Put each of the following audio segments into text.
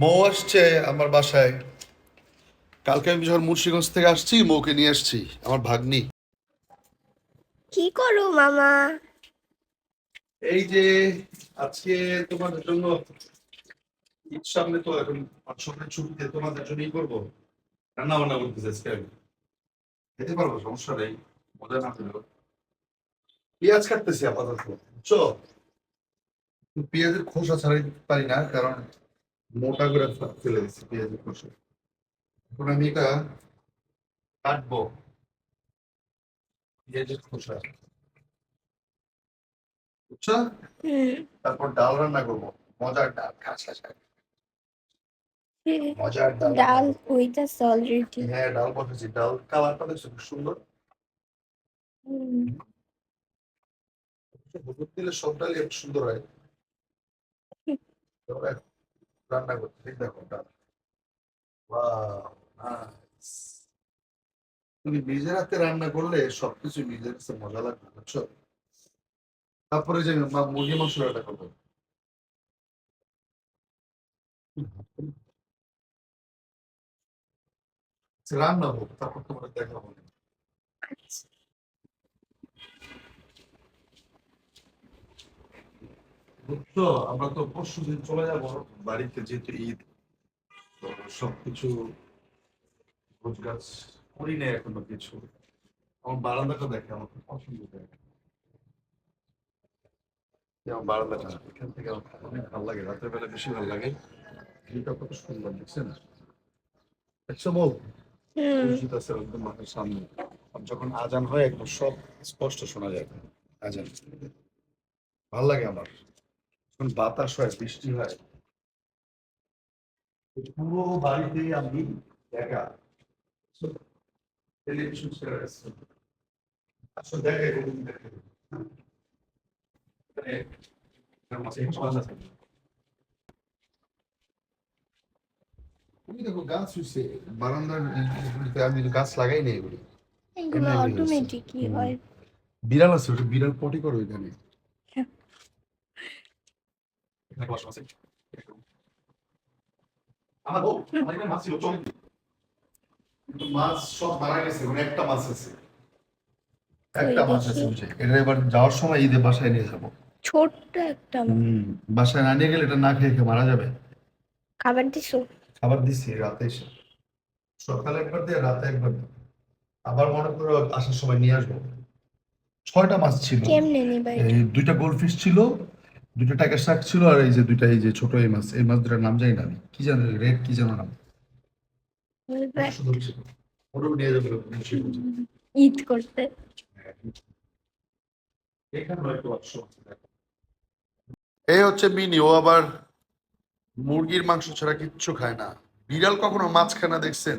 মৌ আসছে আমার বাসায়। কালকে আমি যখন মুন্সিগঞ্জ থেকে আসছি মৌকে নিয়ে আসছি, আমার ভাগ্নি। কি করো মামা? এই যে আজকে তোমাদের জন্য ঈদ সামনে তো, এখন সরকারি ছুটিতে তোমাদের জন্যই করবো, রান্না বান্না করতেছি আজকে আমি। খেতে পারবো, সমস্যা নেই, মজা না পেলেও। পেঁয়াজ কাটতেছি আপাতত, বুঝছো? পেঁয়াজের খোসা ছাড়াই পারি না, কারণ মোটা করে ফেলে দিচ্ছি পেঁয়াজের খোসা। এখন আমি এটা কাটবো, পেঁয়াজের খোসা, বুঝছো? হুম। তারপর ডাল রান্না করবো, মজার ডাল, খাস খাস খাস। মজার ডাল রান্না ডাল করবো। হইতাছে অলরেডি। হ্যাঁ, ডাল বসেছি, ডাল কালারটা দেখছো খুব সুন্দর। হুম। হলুদ দিলে সব ডালই একটু সুন্দর হয়। এবার রান্না করতে ঠিক দেখো ডাল, ওয়াও, নাইস। তুমি নিজের হাতে রান্না করলে সবকিছু নিজের কাছে মজা লাগবে, বুঝছো? তারপরে যে মুরগি মাংস রান্না করবো, রান্না হোক, তারপর তোমার দেখাবো। আচ্ছা। বুঝছো, আমরা তো পরশু দিন চলে যাবো বাড়িতে, যেহেতু ঈদ, তো সবকিছু গোছগাছ করি নাই এখনো কিছু। আমার বারান্দাটা দেখে আমার খুব পছন্দ হয়। যেমন বারান্দাটা, এখান থেকে আমার অনেক ভালো লাগে, রাতের বেলা বেশি ভালো লাগে। ভিউটা কত সুন্দর, দেখছেন? দেখছো বউ? হুম। মসজিদ আছে একদম মাঠের সামনে। আর যখন আজান হয় একদম সব স্পষ্ট শোনা যায়, আজান। ভালো লাগে আমার, যখন বাতাস হয়, বৃষ্টি হয়, পুরো বাড়িতে আমি একা, টেলিভিশন ছেড়ে আসছে, আসলে দেখে দেখে তুমি দেখো গাছ হইছে বারান্দার ইগুলিতে, আমি গাছ লাগাই নাই এগুলি, এগুলো এমনি এমনি হয়েছে। অটোমেটিকই হুম। হয়। বিড়াল আছে, ওটা বিড়াল পটি করো এখানে। এখানে বসা আছে। আমার বউ, আমার এখানে মাছ ছিল, চল। কিন্তু মাছ সব মারা গেছে, মানে একটা মাছ আছে, কই একটা মাছ আছে, দেখি। বুঝে এটা এবার যাওয়ার সময় ঈদে বাসায় নিয়ে যাবো। ছোট্ট একটা হুম। বাসায় না নিয়ে গেলে এটা না খেয়ে খেয়ে মারা যাবে। খাবার দিছো? খাবার দিছি রাতে এসে, সকালে একবার দিয়ে রাতে একবার দিই। আবার মনে করো আসার সময় নিয়ে আসবো। 6টা মাছ ছিল। কেমনে নিবা এই এটা? 2টা গোলফিশ ছিল, 2টা টাইগার শার্ক ছিল, আর এই যে 2টা এই যে ছোট এই মাছ দুটার নাম জানি না আমি, কি জানো রেড কি জানো নাম, কত বলবে। সুন্দর ছিল। ওটাও নিয়ে যাবো খুশি খুশি। ঈদ করতে। এখানে একটু অপশন আছে। এই হচ্ছে মিনি, ও আবার মুরগির মাংস ছাড়া কিচ্ছু খায় না। বিড়াল কখনো মাছ খায় না, দেখছেন?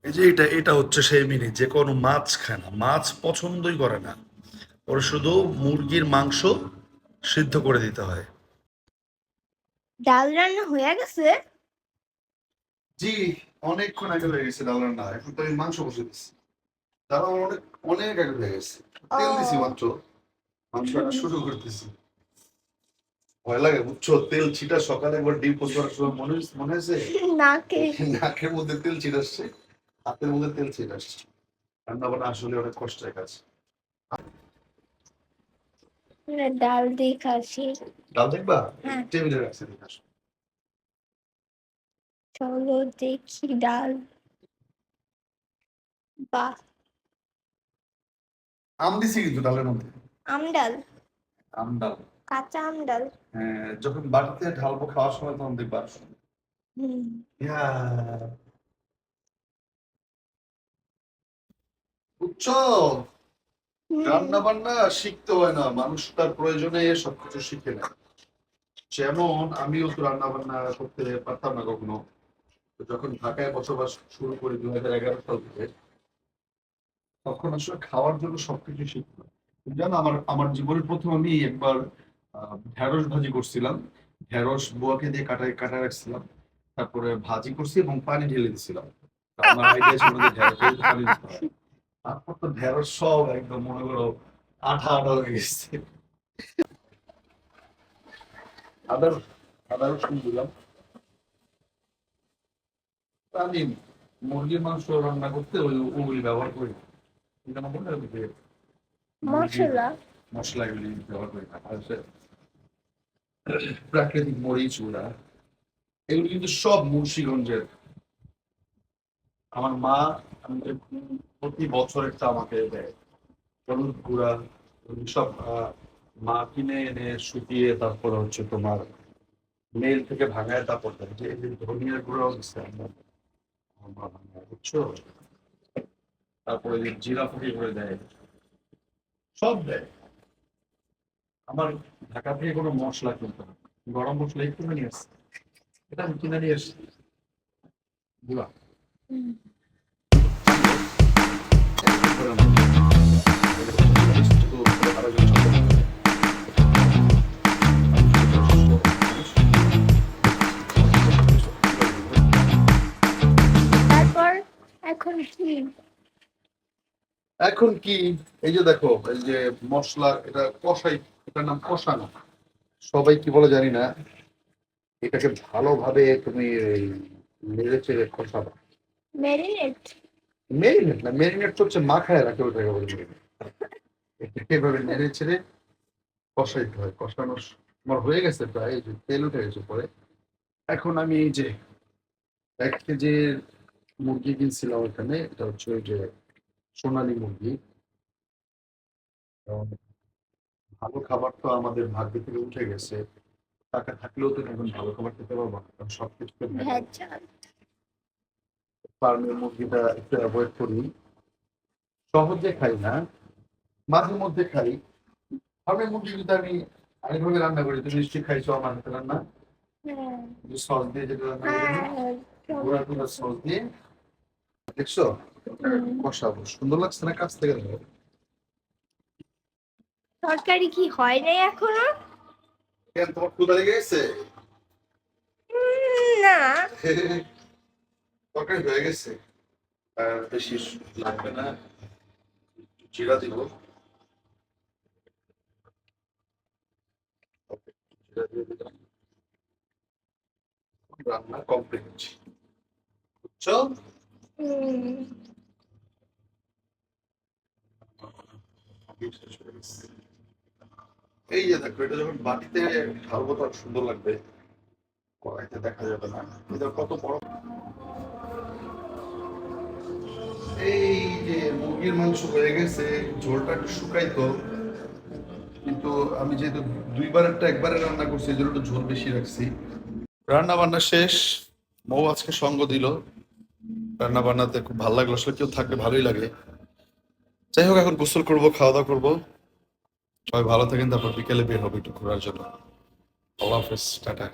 এই যে এটা এটা হচ্ছে সেই মিনি, যে কোনো মাছ খায় না, মাছ পছন্দই করে না। ওর শুধু মুরগির মাংস সিদ্ধ করে দিতে হয়। ডাল রান্না হয়ে গেছে? জি, অনেকক্ষণ আগে হয়ে গেছে ডাল রান্না, এখন তো আমি মাংস বসে দিচ্ছি। তারা অনেক অনেক আগে হয়ে গেছে, তেল দিছি ও। মাত্র, মাংস কাটা শুরু করতেছি। ভয় লাগে, বুঝছো? তেল ছিটা, সকালে একবার ডিম পোস্ট করার সময় মনে হয়েছে নাকে। নাকের মধ্যে তেল ছিটাচ্ছে, হাতের মধ্যে তেল ছিটাচ্ছে। রান্না বান্না আসলে অনেক কষ্টের কাজ। ডাল দিয়ে খাসি। ডাল দেখবা, হ্যাঁ। টেবিলে রাখছে, দেখে আসো। চলো দেখি ডাল। বাহ। আম দিছি কিন্তু ডালের মধ্যে, আম ডাল? আম ডাল। কাঁচা আম ডাল? হ্যাঁ, যখন বাটিতে ঢালবো খাওয়ার সময় তখন দেখবা আসো। হুম। ইয়া, বুঝছো? হুম। রান্না বান্না শিখতে হয় না, মানুষ তার প্রয়োজনে সবকিছু শিখে নেয়। যেমন আমিও তো রান্না বান্না করতে পারতাম না কখনো। তো যখন ঢাকায় বসবাস শুরু করি 2011 সাল থেকে, তখন আসলে খাওয়ার জন্য সবকিছু শিখতাম। জানো, আমার আমার জীবনের প্রথম আমি একবার ঢেঁড়স ভাজি করছিলাম। ঢেঁড়স বুয়াকে দিয়ে কাটায় কাটায় রাখছিলাম, তারপরে ভাজি করছি এবং পানি ঢেলে দিছিলাম। তো আমার আইডিয়া ছিল যে ঢেঁড়সে তো পানি দিতে হয়। তারপর তো ঢেঁড়স সব একদম মনে করো আঠা আঠা হয়ে গেছে। আদা আদা রসুন দিলাম, আমি মুরগির মাংস রান্না করতে ওগুলি ব্যবহার করি না। কিন্তু আমার মনে হয় যে মুরগির মশলা। মশলাগুলি ব্যবহার করি না। আর সে প্রাকৃতিক মরিচ গুঁড়া এগুলো কিন্তু সব মুন্সিগঞ্জের। আমার মা আমাকে প্রতি বছর একটা আমাকে দেয় হলুদ গুঁড়া, এগুলি সব মা কিনে এনে শুকিয়ে তারপরে হচ্ছে তোমার মেল থেকে ভাঙায় তারপর দেয়। যে এই যে ধনিয়ার গুঁড়াও দিচ্ছে আমার মা ভাঙায়, বুঝছো? তারপরে যে জিরা ফুটিয়ে করে দেয়, সব দেয়। আমার ঢাকা থেকে কোনো মশলা কিনতে হবে না। গরম মশলা একটু নিয়ে আসছে, এটা আমি কিনে নিয়ে আসছি গুঁড়া। হুম। তারপর এখন কি? এখন কি, এই যে দেখো, এই যে মশলা, এটা কষাই, এটার নাম কষানো, সবাই কি বলে জানি না। এটাকে ভালোভাবে তুমি নেড়ে চেড়ে কষাবা। ম্যারিনেট। মেরিনেট না, মেরিনেট তো হচ্ছে মাখায় রাখে, ওটাকে বলে মেরিনেট। এটাকে এভাবে নেড়ে চেড়ে কষাইতে হয়। কষানো আমার হয়ে গেছে প্রায়, এই যে তেল উঠে গেছে পরে। এখন আমি এই যে 1 কেজি মুরগি কিনছিলাম ওখানে, এটা হচ্ছে ওই যে সোনালী মুরগি। কারণ ভালো খাবার তো আমাদের ভাগ্য থেকে উঠে গেছে। টাকা থাকলেও তো এখন ভালো খাবার খেতে পারবো না, কারণ সবকিছুতে ভেজাল। ভেজাল। ফার্মের মুরগিটা একটু অ্যাভয়েড করি, সহজে খাই না, মাঝে মধ্যে খাই। ফার্মের মুরগি কিন্তু আমি আরেকভাবে রান্না করি, তুমি নিশ্চয়ই খাইছো আমার হাতে রান্না, হ্যাঁ। সস দিয়ে যেটা রান্না করি আমি, হ্যাঁ, গুঁড়া টুড়া সস দিয়ে। দেখছো কষাবো, সুন্দর লাগছে না কাছ থেকে দেখো? তরকারি কি হয় নাই এখনো? কেন, তোমার ক্ষুধা লেগে গেছে? না। তরকারি হয়ে গেছে, আর বেশি লাগবে না, জিরা দিব। জিরা দিয়ে দিলাম, রান্না কমপ্লিট, বুঝছো? হুম। এই যে দেখো, এটা যখন বাটিতে ঢালবো তখন সুন্দর লাগবে, কড়াইতে দেখা যাবে না। এটা কত বড়! এই যে মুরগির মাংস হয়ে গেছে, ঝোলটা একটু শুকাইতো, কিন্তু আমি যেহেতু একবারে রান্না করছি, এই জন্য একটু ঝোল বেশি রাখছি। রান্না বান্না শেষ, মৌ আজকে সঙ্গ দিল। রান্না বান্নাতে খুব ভালো লাগলো, আসলে কেউ থাকলে ভালোই লাগে। যাই হোক, এখন গোসল করবো, খাওয়া দাওয়া করবো। সবাই ভালো থাকেন, তারপর বিকেলে বের হবে একটু ঘোরার জন্য। আল্লাহ হাফেজ, টাটা।